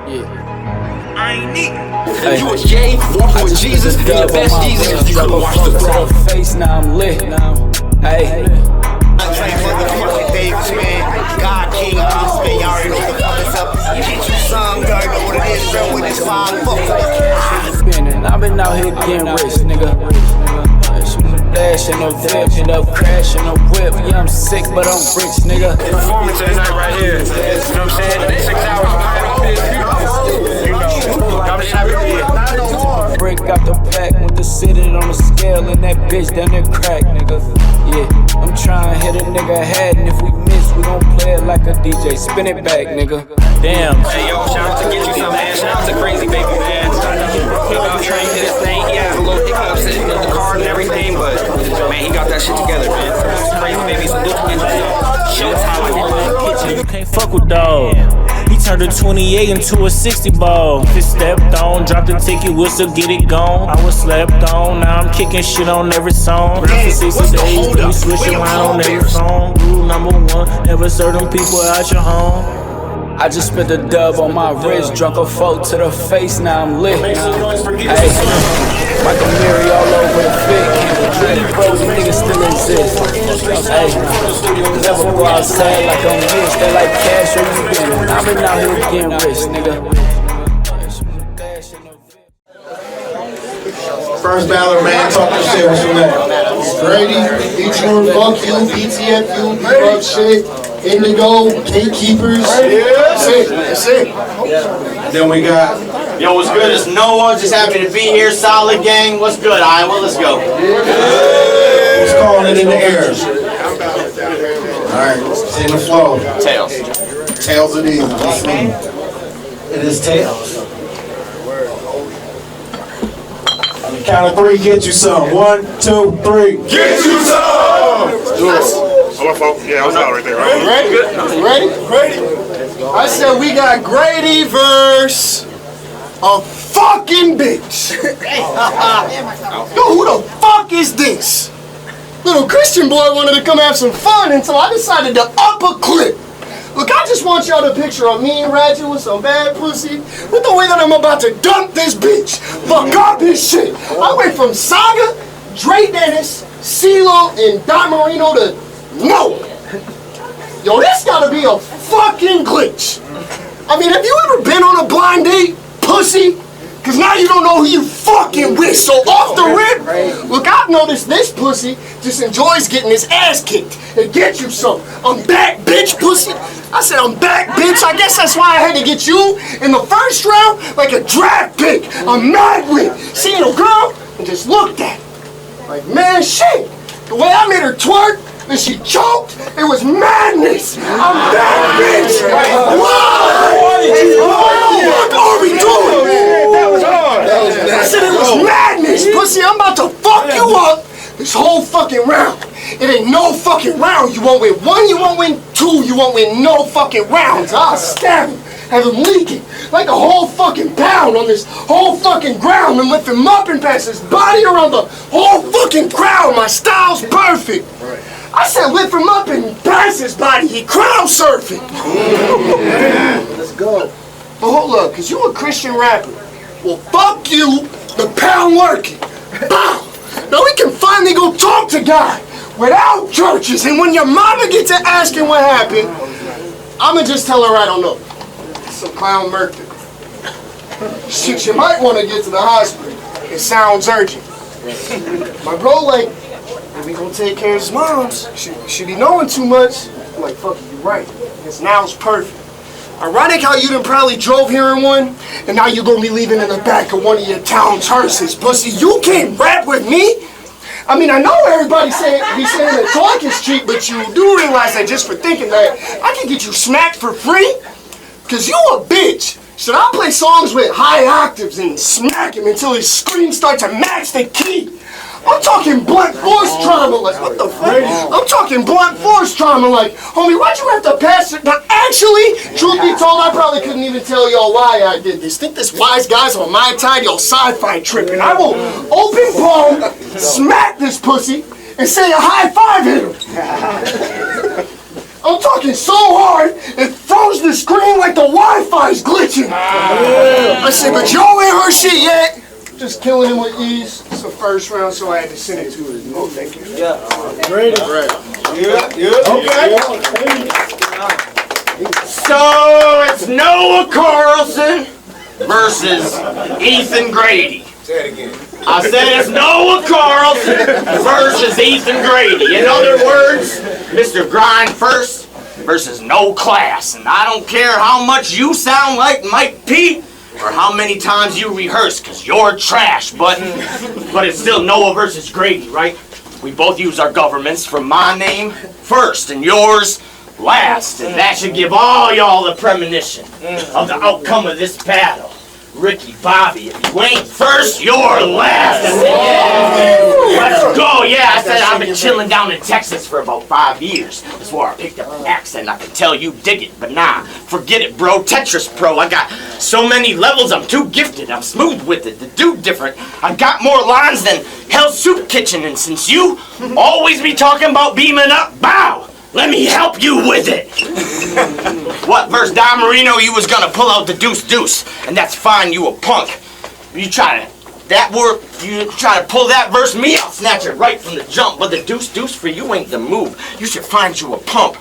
I ain't need hey. You a J, walking with Jesus, and the best Jesus. You could watch the throne. Face, now I'm lit. Hey. Davis, man. God King, Beast, man. Y'all already know what the fuck is up. Get you some, you already know what it is, bro. With this 5-4. I've been out here getting rich, nigga. Dash in a VIP, end up crashing a whip. Yeah, I'm sick, but I'm rich, nigga. Performance tonight right here. You know what I'm saying? 6 hours of you know, I'm just happy to be here. Break out the pack, went to sit it on the scale, and that bitch down there crack, nigga. Yeah, I'm trying to hit a nigga head, and if we miss, we gon' play it like a DJ. Spin it back, nigga. Damn. Hey, yo, shout out to Get You Some, man. Shout out to Crazy Baby, man. He about trying to get his thing. He has a little hiccups in the card and everything, but man, he got that shit together, man. Crazy Baby, salute to his shit. How I did my kitchen. You can't fuck with dog. He turned a 28 into a 60 ball. If it stepped on, dropped the ticket, whistle, get it gone. I was slept on, now I'm kicking shit on every song. Rap for 60 days, we switch around on every song. Rule number 1, never serve them people out your home. I just spent a dub on my wrist, drunk a folk to the face, now I'm lit. Hey, Michael Mary all over the fit. Dream bros, niggas still exist. Hey, never go outside like I'm rich. They like cash or you been. I've been out here getting rich, nigga. First battler, man, talk your shit. What's your name? Grady, Detroit, fuck you, BTFU, B-Buck shit, Indigo, Gatekeepers. That's it. Then we got. Yo, what's good? It's Noah. Just happy to be here. Solid gang. What's good, Iowa? Let's go. Who's calling it in the air? Alright, it's in the flow. Tails. Tails it is. It is tails. On the count of 3, get you some. 1, 2, 3. Get you some! Yeah, I was out right there. Ready? Ready? I said we got Grady verse a fucking bitch. Yo, who the fuck is this? Little Christian boy wanted to come have some fun until I decided to up a clip. Look, I just want y'all to picture a mean ratchet with some bad pussy with the way that I'm about to dump this bitch. Fuck up his shit. I went from Saga, Dre Dennis, CeeLo, and Don Marino to no. Yo, this gotta be a fucking glitch. I mean, have you ever been on a blind date, pussy? Cause now you don't know who you fucking with. So off the rip, look, I've noticed this pussy just enjoys getting his ass kicked. And get you some. I'm back, bitch, pussy. I said I'm back, bitch. I guess that's why I had to get you in the first round like a draft pick. I'm mad with seeing a girl and just looked at her. Like, man, shit. The way I made her twerk, and she choked, it was madness. I'm back, bitch. What are we doing? That was hard. I said it was madness, pussy. I'm about to fuck you up this whole fucking round. It ain't no fucking round. You won't win 1, you won't win 2, you won't win no fucking rounds. I'll stab him, have him leaking like a whole fucking pound on this whole fucking ground and lift him up and pass his body around the whole fucking crowd. My style's perfect. I said lift him up and pass his body. He crowd surfing. Let's go. But hold up, cause you a Christian rapper. Well, fuck you, the pound working. Bow. Now we can finally go talk to God without churches. And when your mama gets to asking what happened, I'ma just tell her I don't know. Some clown murked her. Shit, you might want to get to the hospital. It sounds urgent. My bro, like, we gonna take care of his moms. She be knowing too much. I'm like, fuck it, you right. Because now's perfect. Ironic how you done probably drove here in one, and now you gonna be leaving in the back of one of your town's hearses. Pussy, you can't rap with me. I mean, I know everybody be saying that talk is cheap, but you do realize that just for thinking that I can get you smacked for free? Cause you a bitch. Should I play songs with high octaves and smack him until his screams start to match the key? I'm talking blunt force trauma, like, what the fuck? I'm talking blunt force trauma, like, homie, why'd you have to pass it? Now, actually, truth be told, I probably couldn't even tell y'all why I did this. Think this wise guy's on my side, y'all sci-fi tripping. I will open palm, smack this pussy, and say a high five at him. I'm talking so hard, it froze the screen like the Wi-Fi's glitching. I said, but y'all ain't heard shit yet. Just killing him with ease. It's the first round, so I had to send it to him. Oh, thank you. Yeah. Great. Okay. So it's Noah Carlson versus Ethan Grady. Say it again. I said it's Noah Carlson versus Ethan Grady. In other words, Mr. Grind First versus No Class. And I don't care how much you sound like Mike P or how many times you rehearse, because you're trash, but it's still Noah versus Grady, right? We both use our governments for my name first and yours last. And that should give all y'all the premonition of the outcome of this battle. Ricky Bobby, if you ain't first, you're last. I said, yeah. Let's go. Yeah, I said I've been chilling down in Texas for about 5 years. That's where I picked up an accent. I can tell you dig it, but nah, forget it, bro. Tetris Pro. I got so many levels. I'm too gifted. I'm smooth with it. The dude different. I got more lines than Hell's Soup Kitchen, and since you always be talking about beaming up, bow. Let me help you with it. What, verse Don Marino, you was gonna pull out the deuce, and that's fine, you a punk. You try to pull that verse, me, I'll snatch it right from the jump, but the deuce for you ain't the move. You should find you a pump.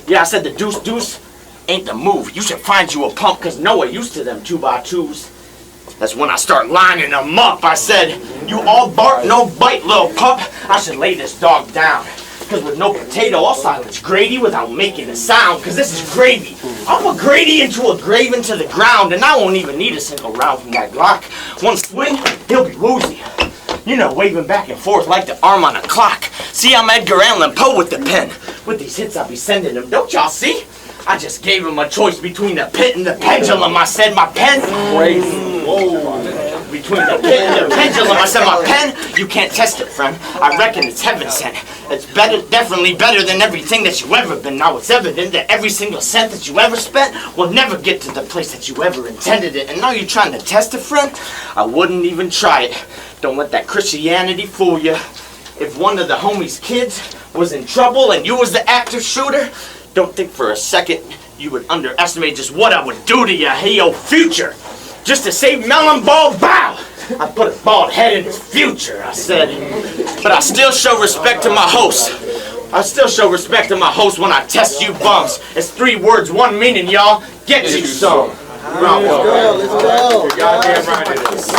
Yeah, I said the deuce ain't the move. You should find you a pump, cause Noah used to them 2x2s. That's when I start lining them up. I said, you all bark, no bite, little pup. I should lay this dog down. Because with no potato, I'll silence Grady without making a sound, because this is gravy. I'll put Grady into a grave into the ground, and I won't even need a single round from that Glock. One swing, he'll be woozy. You know, waving back and forth like the arm on a clock. See, I'm Edgar Allan Poe with the pen. With these hits, I'll be sending them. Don't y'all see? I just gave him a choice between the pit and the pendulum. I said my pen. Between the pit and the pendulum, I said my pen. You can't test it, friend. I reckon it's heaven sent. It's better, definitely better than everything that you ever been. Now it's evident that every single cent that you ever spent will never get to the place that you ever intended it. And now you're trying to test it, friend? I wouldn't even try it. Don't let that Christianity fool you. If one of the homies' kids was in trouble and you was the active shooter, don't think for a second you would underestimate just what I would do to you, hey, yo, future. Just to save Melon Ball, bow! I put a bald head in his future, I said. But I still show respect to my host. I still show respect to my host when I test you bums. It's 3 words, 1 meaning, y'all. Get you some. Let's go. You're goddamn right it is.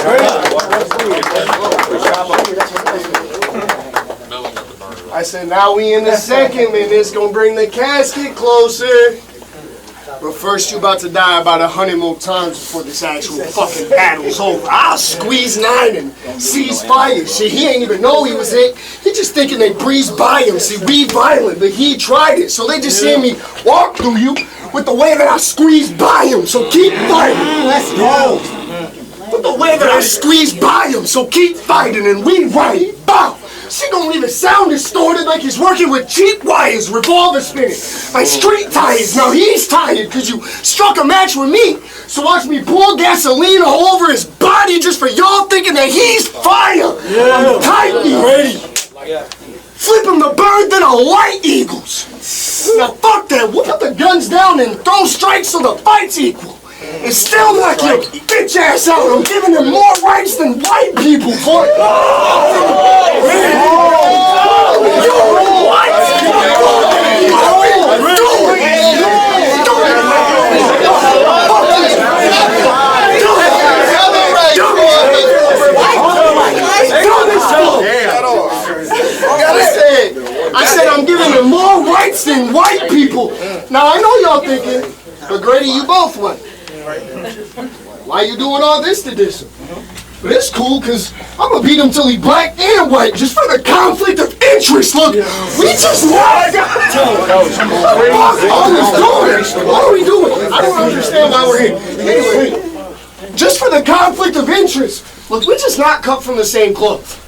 I said, now we in the second minute. Gonna bring the casket closer. But first, you about to die about 100 more times before this actual fucking battle's over. I'll squeeze 9 and seize fire. Shit, he ain't even know he was it. He just thinking they breezed by him. See, we violent, but he tried it. So they just seeing me walk through you with the way that I squeezed by him. So keep fighting. Let's go. With the way that I squeezed by him. So keep fighting and we right. Bow. She don't even sound distorted like he's working with cheap wires, revolver spinning, like street tires. Now he's tired because you struck a match with me. So watch me pour gasoline all over his body just for y'all thinking that he's fire. I'm tight, ready. Flip him the bird, then a white eagles. Now fuck that, we'll put the guns down and throw strikes so the fight's equal. And still knock your bitch ass out. I'm giving him more rights than white people for it. I said I'm giving him more rights than white people. Now I know y'all thinking, but Grady, you both won. Why you doing all this to this? But it's cool, because I'm going to beat him till he black and white, just for the conflict of interest. Look, we just won. What are we doing? I don't understand why we're here. Anyway, just for the conflict of interest. Look, we're just not cut from the same cloth.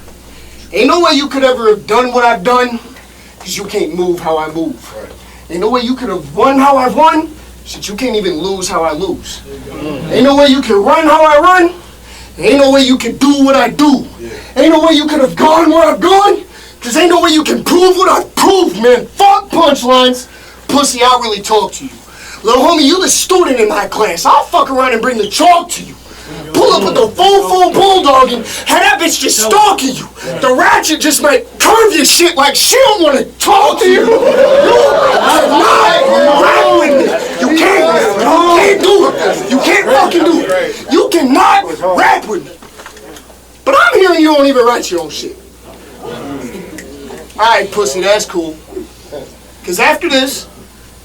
Ain't no way you could ever have done what I've done, because you can't move how I move. Ain't no way you could have won how I've won, since you can't even lose how I lose. Ain't no way you can run how I run. Ain't no way you can do what I do. Ain't no way you could have gone where I've gone. Cause ain't no way you can prove what I've proved, man. Fuck punchlines. pussy, I'll really talk to you. Little homie, you the student in my class. I'll fuck around and bring the chalk to you. Pull up with the full bulldog and have that bitch just stalking you. The ratchet just might curve your shit like she don't want to talk to you. You cannot rap with me. You can't do it. You can't fucking do it. You cannot rap with me. But I'm hearing you don't even write your own shit. Alright, pussy, that's cool. Because after this,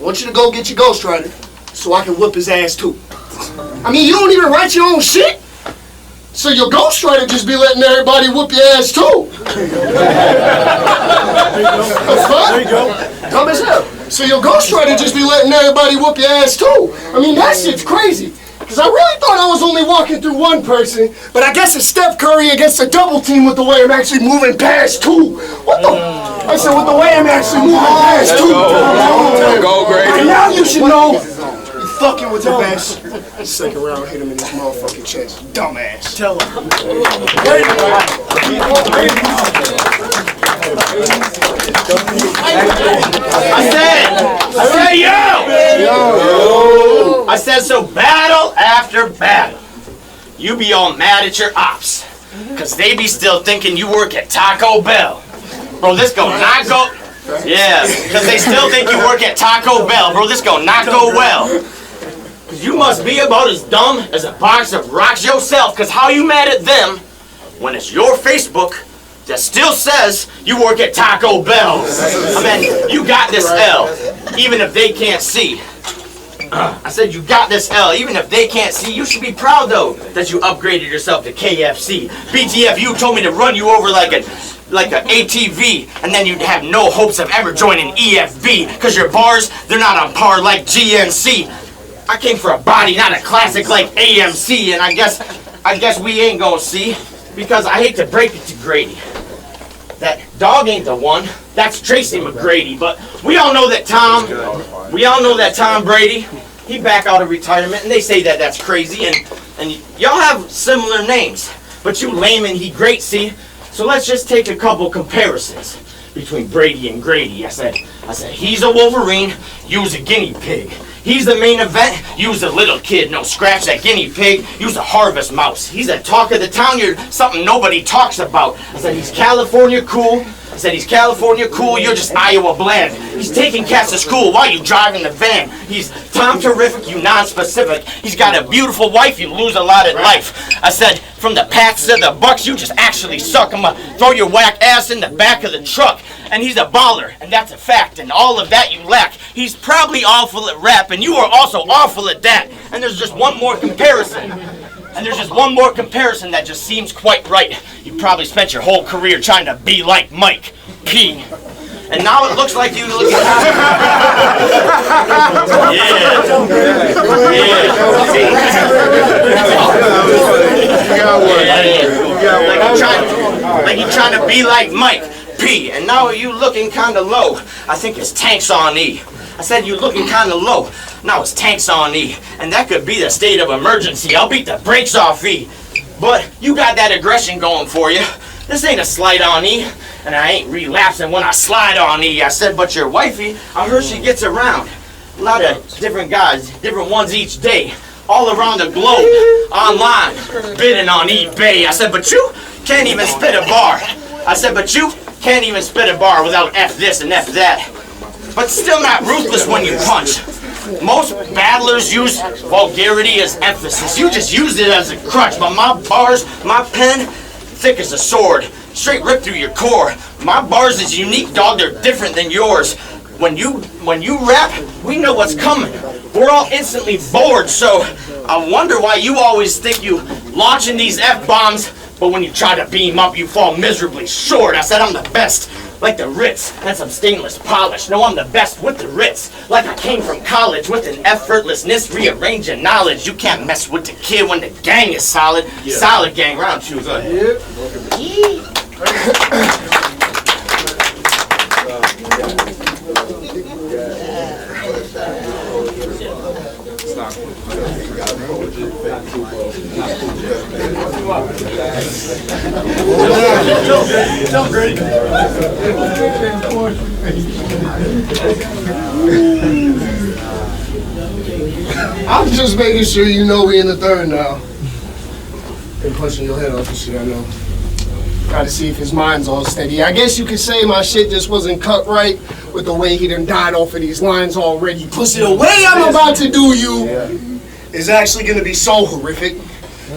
I want you to go get your ghostwriter so I can whoop his ass too. I mean, you don't even write your own shit? So your ghostwriter just be letting everybody whoop your ass too. The fuck? There you go. Dumb as hell. So your ghostwriter just be letting everybody whoop your ass too. I mean, that shit's crazy. Because I really thought I was only walking through one person, but I guess it's Steph Curry against a double team with the way I'm actually moving past two. What the? I said with the way I'm actually moving past two. Go, Grady. And now you should know you fucking with the best. Second round, hit him in his motherfucking chest. Dumbass. Tell him. I said yo! I said so battle after battle. You be all mad at your ops. Cause they be still thinking you work at Taco Bell. Bro, this go not go. Yeah, cause they still think you work at Taco Bell. Bro, this go not go well. Cause you must be about as dumb as a box of rocks yourself. Cause how you mad at them when it's your Facebook that still says you work at Taco Bell? I mean, you got this L, even if they can't see. I said you got this L, even if they can't see. You should be proud though that you upgraded yourself to KFC. BTF, you told me to run you over like an ATV, and then you'd have no hopes of ever joining EFB, cause your bars, they're not on par like GNC. I came for a body, not a classic like AMC, and I guess we ain't gonna see, because I hate to break it to Grady. That dog ain't the one. That's Tracy McGrady. But we all know that Tom Brady, he back out of retirement, and they say that that's crazy, and y'all have similar names, but you lame and he great, see? So let's just take a couple comparisons between Brady and Grady. I said he's a Wolverine, you's a guinea pig. He's the main event, you's a little kid. No, scratch that guinea pig, you's a harvest mouse. He's the talk of the town, you're something nobody talks about. I said he's California cool. I said he's California cool, you're just Iowa bland. He's taking cats to school while you driving the van. He's Tom Terrific, you non-specific. He's got a beautiful wife, you lose a lot at life. I said, from the Pats to the Bucks, you just actually suck. I'm gonna throw your whack ass in the back of the truck. And he's a baller, and that's a fact, and all of that you lack. He's probably awful at rap, and you are also awful at that. And there's just one more comparison. That just seems quite right. You probably spent your whole career trying to be like Mike P. And now it looks like you look Like you're trying to be like Mike P. And now you looking kinda low. I think his tank's on E. I said you looking kinda low. Now his tank's on E. And that could be the state of emergency. I'll beat the brakes off E. But you got that aggression going for you. This ain't a slide on E. And I ain't relapsing when I slide on E. I said, but your wifey, I heard she gets around. A lot of different guys, different ones each day. All around the globe, online, bidding on eBay. I said, but you can't even spit a bar. I said, but you can't even spit a bar without F this and F that. But still not ruthless when you punch. Most battlers use vulgarity as emphasis. You just use it as a crutch. But my bars, my pen, thick as a sword. Straight ripped through your core. My bars is unique, dog. They're different than yours. When you rap, we know what's coming. We're all instantly bored, so I wonder why you always think you launching these F-bombs, but when you try to beam up, you fall miserably short. I said I'm the best, like the Ritz, and some stainless polish. No, I'm the best with the Ritz, like I came from college with an effortlessness, rearranging knowledge. You can't mess with the kid when the gang is solid. Yeah. Solid gang, round two, go ahead. Yeah. I'm just making sure you know we in the third now. Been punching your head off and shit, I know. Gotta see if his mind's all steady. I guess you could say my shit just wasn't cut right with the way he done died off of these lines already. Pussy, the way I'm about to do you is actually gonna be so horrific.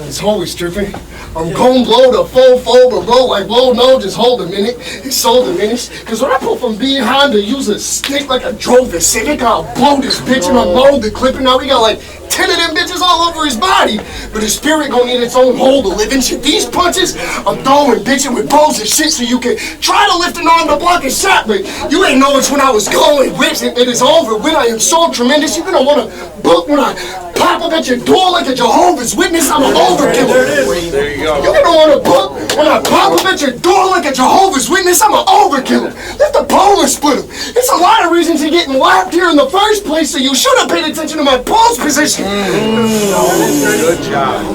It's always tripping. I'm gon' blow the fo, but bro, like, whoa, no, just hold a minute. It's so diminished. Cause when I pull from behind to use a stick like I drove the Civic, I'll blow this bitch and unload the clip, and now we got like 10 of them bitches all over his body. But his spirit gon' need its own hole to live in shit. These punches, I'm throwing bitching with bows and shit so you can try to lift an arm to block a shot, but you ain't know it's when I was going, which it is over when I am so tremendous. You're gonna wanna book when I pop up at your door like a Jehovah's Witness. I'm an overkiller. There you go. You're gonna wanna book when I pop up at your door like a Jehovah's Witness. I'm an overkiller. Let the polar split him. It's a lot of reasons you're getting lapped here in the first place, so you should have paid attention to my pose position. Good job.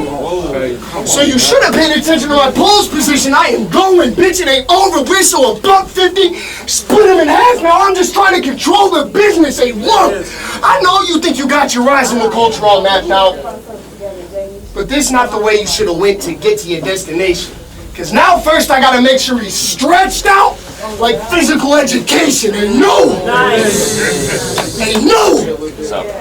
So you should have paid attention to my pose position. I am going, bitch. It ain't over with, so $150. Split him in half. Now I'm just trying to control the business. Hey, look, I know you think you got your rise in the culture all mapped out, but this not the way you should have went to get to your destination. Cause now first I gotta make sure he's stretched out like physical education. And no,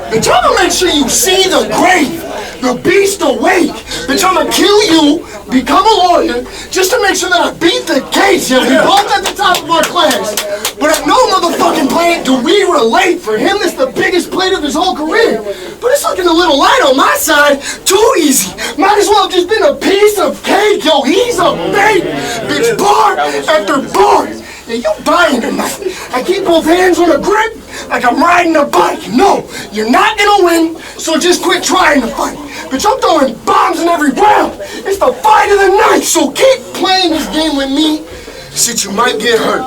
bitch, I'm gonna make sure you see the grave, the beast awake. Bitch, I'm gonna kill you, become a lawyer, just to make sure that I beat the case. Yeah, we both at the top of our class, but at no motherfucking point do we relate. For him, it's the biggest plate of his whole career. But it's looking a little light on my side. Too easy. Might as well have just been a piece of cake. Yo, he's a bait. Bitch, bar after bar. Yeah, you buying tonight. I keep both hands on the grip like I'm riding a bike. No, you're not gonna win, so just quit trying to fight. Bitch, I'm throwing bombs in every round. It's the fight of the night, so keep playing this game with me, shit, you might get hurt.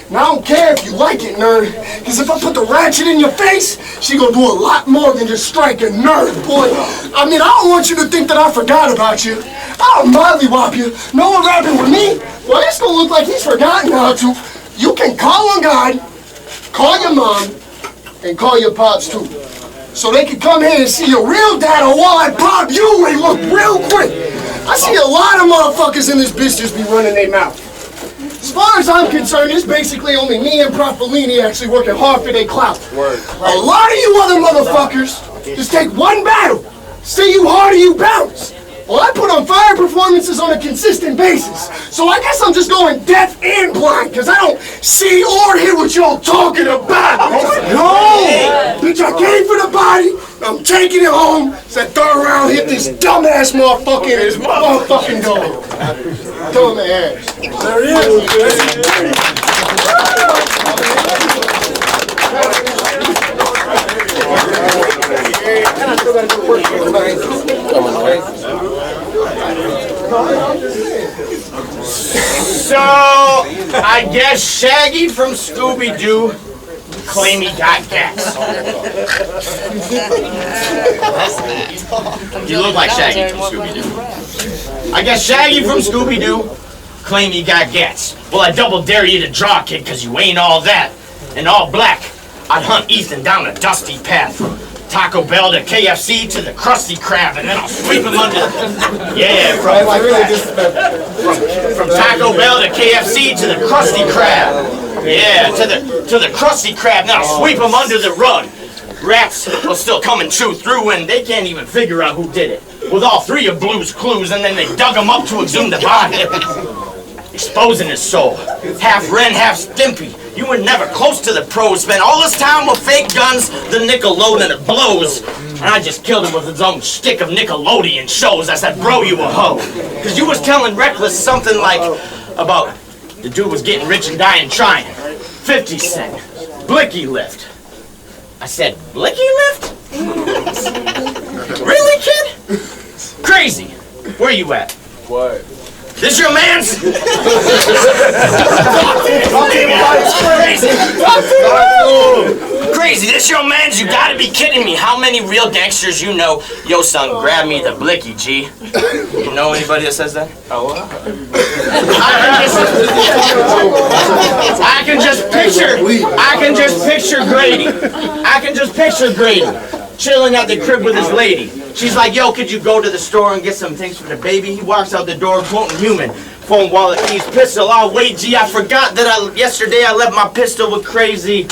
And I don't care if you like it, nerd, because if I put the ratchet in your face, she gonna do a lot more than just strike a nerve, boy. I mean, I don't want you to think that I forgot about you. I'll mollywop you. No one rapping with me? Well, it's gonna look like he's forgotten how to. You can call on God, call your mom, and call your pops too. So they can come here and see your real dad, or while I pop you and look real quick. I see a lot of motherfuckers in this bitch just be running their mouth. As far as I'm concerned, it's basically only me and Profilini actually working hard for their clout. A lot of you other motherfuckers just take one battle, see you hard or you bounce. Well, I put on fire performances on a consistent basis, so I guess I'm just going deaf and blind, because I don't see or hear what y'all talking about. No! Bitch, I came for the body, I'm taking it home, so that third round hit this dumbass motherfucker in his motherfucking dog. Dumbass. There he is. So, I guess Shaggy from Scooby-Doo claimed he got gas. You look like Shaggy from Scooby-Doo. I guess Shaggy from Scooby-Doo claimed he got gas. Well, I double dare you to draw, kid, because you ain't all that. In all black, I'd hunt Ethan down a dusty path. Taco Bell to KFC to the Krusty Krab, and then I'll sweep him under. Yeah, from Taco Bell to KFC to the Krusty Krab. Yeah, to the Krusty Krab, now I'll sweep him under the rug. Rats will still come and chew through, and they can't even figure out who did it. With all three of Blue's clues, and then they dug him up to exhume the body. Exposing his soul. Half Ren, half Stimpy. You were never close to the pros. Spent all this time with fake guns, the Nickelodeon it blows. And I just killed him with his own shtick of Nickelodeon shows. I said, bro, you a hoe. Cause you was telling Reckless something like, about the dude was getting rich and dying trying. 50 Cent. Blicky lift. I said, Blicky lift? Really, kid? Crazy. Where you at? What? This your man's? crazy. This your man's, you gotta be kidding me. How many real gangsters you know? Yo, son, grab me the blicky, G. You know anybody that says that? Oh, I can just picture Grady. I can just picture Grady chilling at the crib with his lady. She's like, yo, could you go to the store and get some things for the baby? He walks out the door, quoting human. Phone, wallet, keys, pistol. Oh, wait, G, I forgot that yesterday I left my pistol with crazy.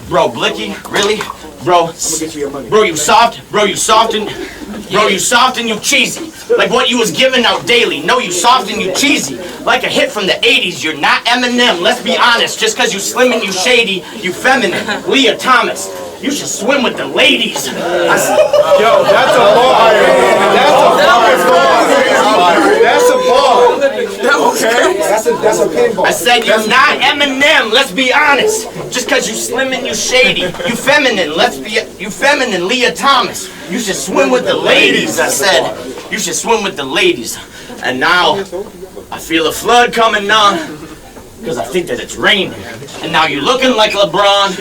Bro, Blicky, really? Bro, you soft and you cheesy. Like what you was giving out daily. No, you soft and you cheesy. Like a hit from the 80s, you're not Eminem, let's be honest. Just cause you slim and you shady, you feminine. Leah Thomas, you should swim with the ladies. Yo, that's a bar. That's a bar. Okay. That's a pinball. I said you're not Eminem, let's be honest. Just cause you slim and you shady, you feminine, Leah Thomas. You should swim with the ladies, I said. You should swim with the ladies. And now, I feel a flood coming on, cause I think that it's raining. And now you're looking like LeBron,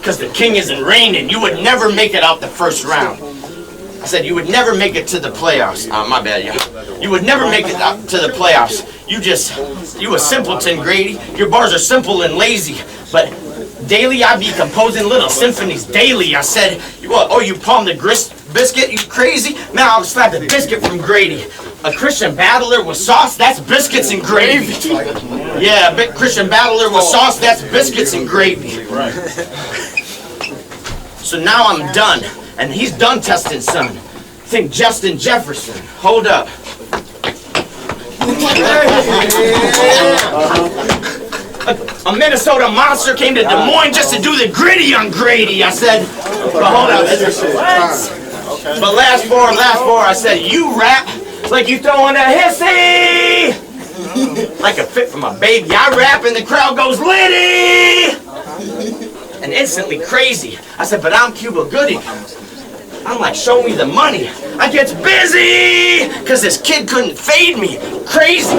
cause the king isn't reigning. You would never make it out the first round. I said you would never make it to the playoffs. My bad, yeah. You would never make it out to the playoffs. You a simpleton, Grady. Your bars are simple and lazy. But daily I be composing little symphonies daily. I said, you palm the biscuit, you crazy? Man, I'll slap the biscuit from Grady. A Christian battler with sauce, that's biscuits and gravy. Yeah, a Christian battler with sauce, that's biscuits and gravy. So now I'm done. And he's done testing, son. Think Justin Jefferson. Hold up. A Minnesota monster came to Des Moines just to do the gritty on Grady. I said, but hold up. But last four, I said, you rap like you throwing a hissy. Like a fit from a baby. I rap and the crowd goes litty. And instantly crazy. I said, but I'm Cuba Gooding. I'm like, show me the money. I gets busy, cause this kid couldn't fade me. Crazy.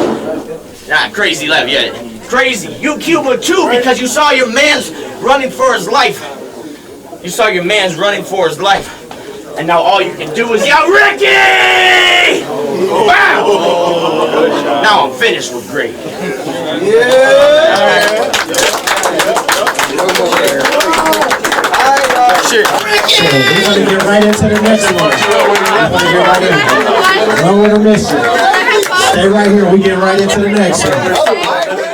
Nah, crazy left, yeah. Crazy. You Cuba too, because you saw your man's running for his life. You saw your man's running for his life. And now all you can do is yell, Ricky! Wow! Now I'm finished with Grady. We're gonna get right into the next one. Don't want to miss it. Stay right here. We get right into the next one.